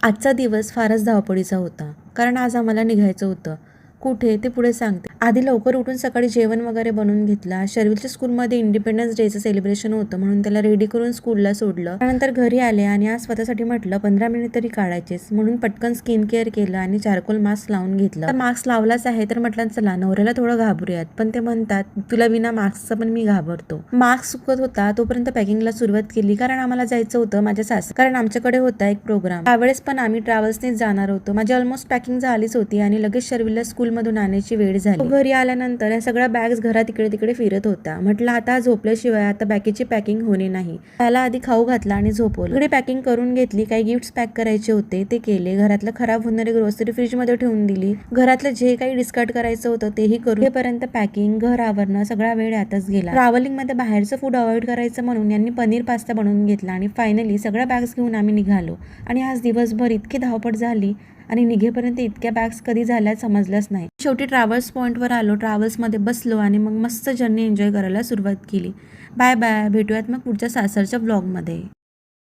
आजचा दिवस फारच धावपळीचा होता, कारण आज आम्हाला निघायचं होतं. कुठे ते पुढे सांगते. आधी लवकर उठून सकाळी जेवण वगैरे बनवून घेतला. शर्विलच्या स्कूलमध्ये इंडिपेंडन्स डेचं सेलिब्रेशन होतं, म्हणून त्याला रेडी करून स्कूलला सोडलं. त्यानंतर घरी आले आणि आज स्वतःसाठी म्हटलं 15 मिनिट तरी काढायचेच, म्हणून पटकन स्किन केअर केलं आणि चारकोल मास्क लावून घेतलं. मास्क लावलाच आहे तर म्हटलं चला नवऱ्याला थोडं घाबरूयात, पण ते म्हणतात तुला विना मास्कचं पण मी घाबरतो. मास्क सुकत होता तोपर्यंत पॅकिंगला सुरुवात केली, कारण आम्हाला जायचं होतं माझ्या सासरी, कारण आमच्याकडे होता एक प्रोग्राम. त्यावेळेस पण आम्ही ट्रॅव्हल्सनेच जाणार होतो. माझी ऑलमोस्ट पॅकिंग झालीच होती आणि लगेच शर्विलला स्कूल मधून आणायची वेळ झाली. घरी आल्यानंतर या सगळ्या बॅग्स घरात इकडे तिकडे फिरत होत्या. म्हटलं आता झोपल्याशिवाय आता बॅगेची पॅकिंग होणे नाही. त्याला आधी खाऊ घातला आणि झोपवलं. इकडे पॅकिंग करून घेतली. काही गिफ्ट्स पॅक करायचे होते ते केले. घरातलं खराब होणारी ग्रोसरी फ्रीज मध्ये ठेवून दिली. घरातलं जे काही डिस्कार्ड करायचं होतं तेही करून पर्यंत पॅकिंग, घर आवरणं सगळा वेळ यातच गेला. ट्रॅव्हलिंग मध्ये बाहेरचं फूड अवॉइड करायचं म्हणून यांनी पनीर पास्ता बनवून घेतला आणि फायनली सगळ्या बॅग्स घेऊन आम्ही निघालो. आणि आज दिवसभर इतकी धावपळ झाली आणि निघेपर्यंत इतक्या बॅग्स कधी झाल्या समजलंच नाही. शेवटी ट्रॅव्हल्स पॉईंटवर आलो, ट्रॅव्हल्समध्ये बसलो आणि मग मस्त जर्नी एन्जॉय करायला सुरुवात केली. बाय बाय, भेटूयात मग पुढच्या सासरच्या ब्लॉगमध्ये.